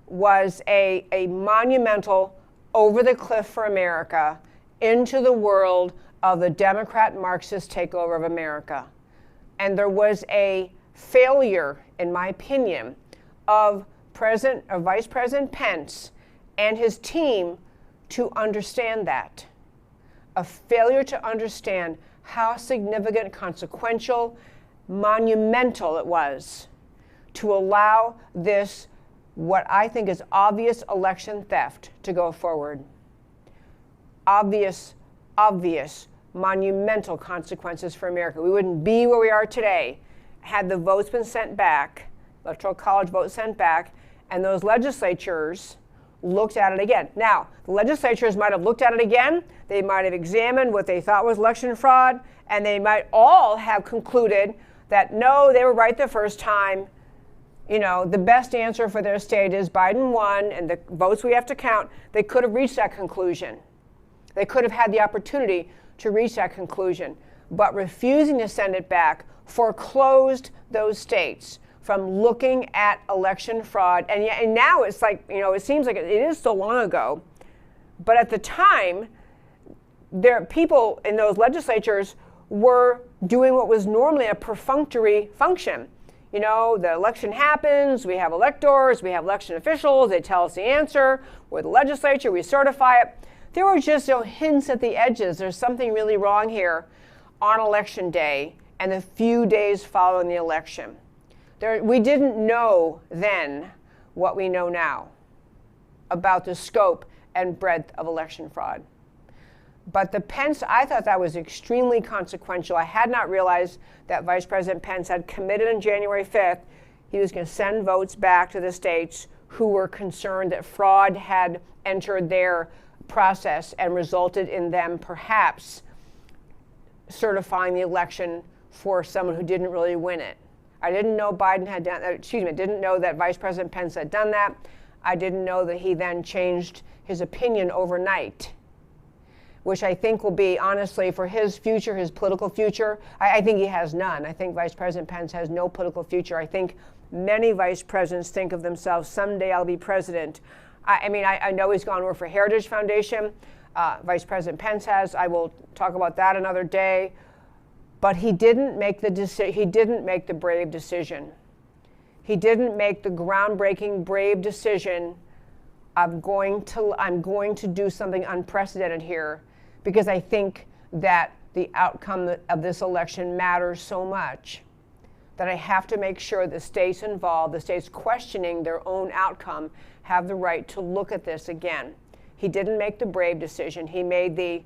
was a monumental over-the-cliff for America into the world of the Democrat Marxist takeover of America. And there was a failure, in my opinion, of Vice President Pence and his team to understand that. A failure to understand how significant, consequential, monumental it was to allow this, what I think is obvious election theft, to go forward. Obvious, monumental consequences for America. We wouldn't be where we are today had the votes been sent back, Electoral College votes sent back, and those legislatures looked at it again. Now, the legislatures might have looked at it again, they might have examined what they thought was election fraud, and they might all have concluded that no, they were right the first time. The best answer for their state is Biden won, and the votes we have to count. They could have reached that conclusion. They could have had the opportunity to reach that conclusion. But refusing to send it back foreclosed those states from looking at election fraud. And now it's like, it seems like it is so long ago. But at the time, people in those legislatures were doing what was normally a perfunctory function. The election happens, we have electors, we have election officials, they tell us the answer, we're the legislature, we certify it. There were just hints at the edges. There's something really wrong here on election day and the few days following the election. We didn't know then what we know now about the scope and breadth of election fraud. But I thought that was extremely consequential. I had not realized that Vice President Pence had committed on January 5th he was going to send votes back to the states who were concerned that fraud had entered their process and resulted in them perhaps certifying the election for someone who didn't really win it. I didn't know didn't know that Vice President Pence had done that. I didn't know that he then changed his opinion overnight, which I think will be, honestly, for his future, his political future, I think he has none. I think Vice President Pence has no political future. I think many vice presidents think of themselves, someday I'll be president. I know he's gone to work for Heritage Foundation. Vice President Pence has. I will talk about that another day. But he didn't make he didn't make the brave decision. He didn't make the groundbreaking, brave decision. I'm going to do something unprecedented here, because I think that the outcome of this election matters so much that I have to make sure the states involved, the states questioning their own outcome, have the right to look at this again. He didn't make the brave decision. He made the,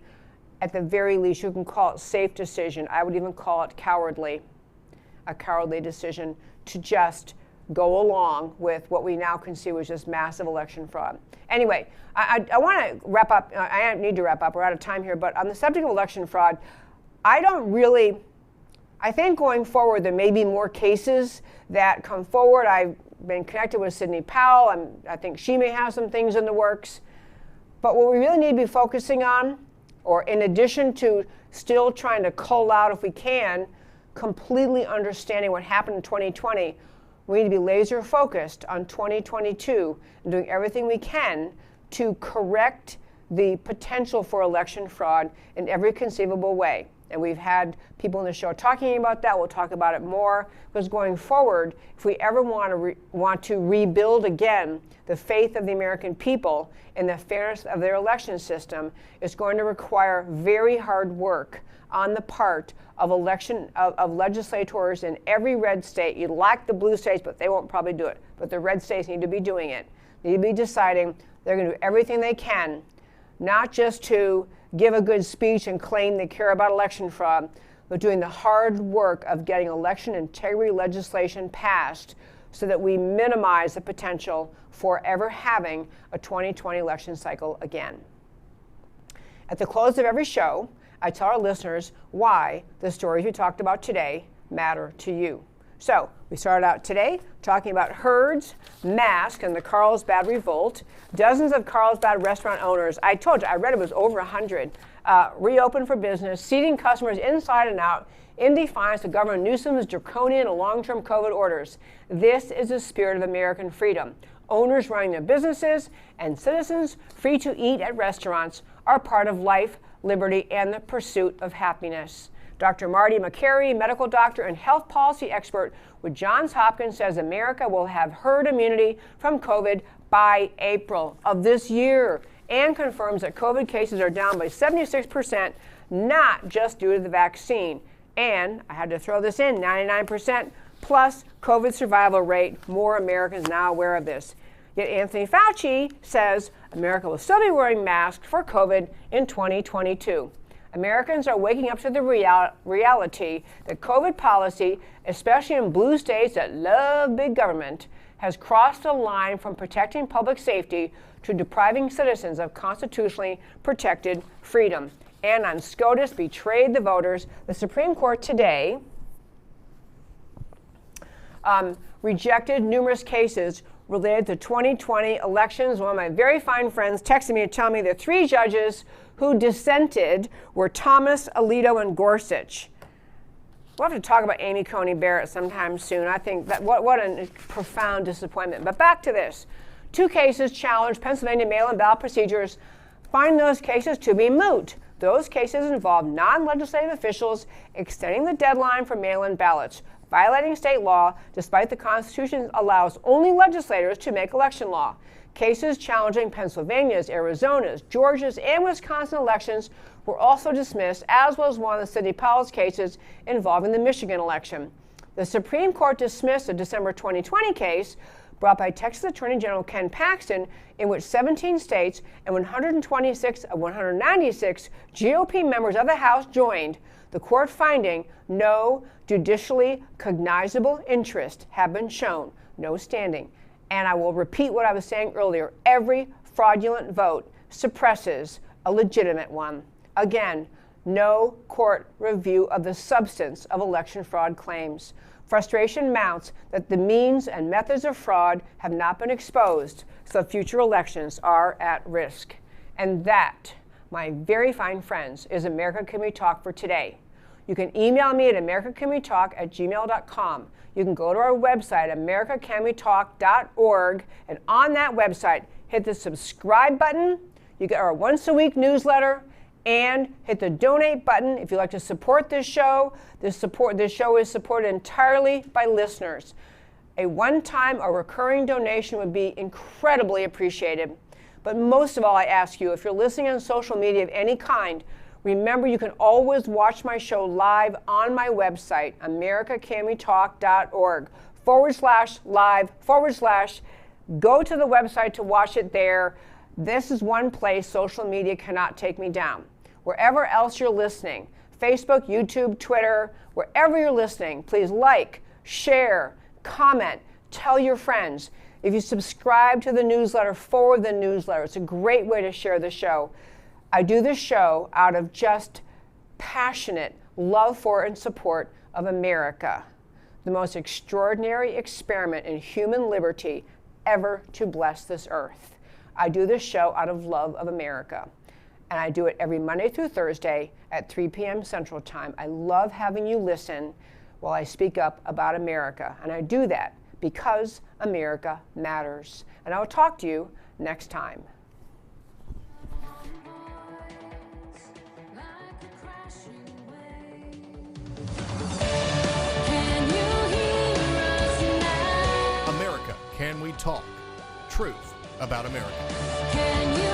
at the very least, you can call it safe decision. I would even call it cowardly, a cowardly decision to just go along with what we now can see was just massive election fraud. Anyway, I want to wrap up. I need to wrap up. We're out of time here. But on the subject of election fraud, I think going forward there may be more cases that come forward. I've been connected with Sidney Powell. I think she may have some things in the works. But what we really need to be focusing on, or in addition to still trying to cull out, if we can, completely understanding what happened in 2020, we need to be laser focused on 2022 and doing everything we can to correct the potential for election fraud in every conceivable way. And we've had people in the show talking about that. We'll talk about it more. Because going forward, if we ever want to rebuild again the faith of the American people in the fairness of their election system, it's going to require very hard work on the part of legislators in every red state. You'd like the blue states, but they won't probably do it. But the red states need to be doing it. They need to be deciding they're going to do everything they can, not just to give a good speech and claim they care about election fraud, but doing the hard work of getting election integrity legislation passed so that we minimize the potential for ever having a 2020 election cycle again. At the close of every show, I tell our listeners why the stories we talked about today matter to you. So we started out today talking about herds, masks, and the Carlsbad revolt. Dozens of Carlsbad restaurant owners, I told you, I read it was over 100, reopened for business, seating customers inside and out in defiance of Governor Newsom's draconian and long-term COVID orders. This is the spirit of American freedom. Owners running their businesses and citizens free to eat at restaurants are part of life, liberty, and the pursuit of happiness. Dr. Marty McCary, medical doctor and health policy expert with Johns Hopkins, says America will have herd immunity from COVID by April of this year, and confirms that COVID cases are down by 76%, not just due to the vaccine. And I had to throw this in, 99% plus COVID survival rate. More Americans now aware of this. Yet Anthony Fauci says America will still be wearing masks for COVID in 2022. Americans are waking up to the reality that COVID policy, especially in blue states that love big government, has crossed a line from protecting public safety to depriving citizens of constitutionally protected freedom. And on SCOTUS betrayed the voters. The Supreme Court today rejected numerous cases related to 2020 elections. One of my very fine friends texted me to tell me the 3 judges who dissented were Thomas, Alito, and Gorsuch. We'll have to talk about Amy Coney Barrett sometime soon. I think that what a profound disappointment. But back to this. 2 cases challenged Pennsylvania mail-in ballot procedures. Find those cases to be moot. Those cases involve non-legislative officials extending the deadline for mail-in ballots, violating state law despite the Constitution allows only legislators to make election law. Cases challenging Pennsylvania's, Arizona's, Georgia's, and Wisconsin elections were also dismissed, as was one of Sidney Powell's cases involving the Michigan election. The Supreme Court dismissed a December 2020 case brought by Texas Attorney General Ken Paxton, in which 17 states and 126 of 196 GOP members of the House joined, the court finding no judicially cognizable interest have been shown, no standing. And I will repeat what I was saying earlier. Every fraudulent vote suppresses a legitimate one. Again, no court review of the substance of election fraud claims. Frustration mounts that the means and methods of fraud have not been exposed, so future elections are at risk. And that, my very fine friends, is America Can We Talk for today. You can email me at americacanwetalk@gmail.com. You can go to our website, americacanwetalk.org, and on that website, hit the subscribe button. You get our once-a-week newsletter, and hit the donate button if you'd like to support this show. This show is supported entirely by listeners. A one-time or recurring donation would be incredibly appreciated. But most of all, I ask you, if you're listening on social media of any kind, remember you can always watch my show live on my website, americacanwetalk.org /live / go to the website to watch it there. This is one place social media cannot take me down. Wherever else you're listening, Facebook, YouTube, Twitter, wherever you're listening, please like, share, comment, tell your friends. If you subscribe to the newsletter, forward the newsletter. It's a great way to share the show. I do this show out of just passionate love for and support of America, the most extraordinary experiment in human liberty ever to bless this earth. I do this show out of love of America. And I do it every Monday through Thursday at 3 p.m. Central Time. I love having you listen while I speak up about America. And I do that because America matters. And I will talk to you next time.
America, Can We Talk? Truth about America.
Can you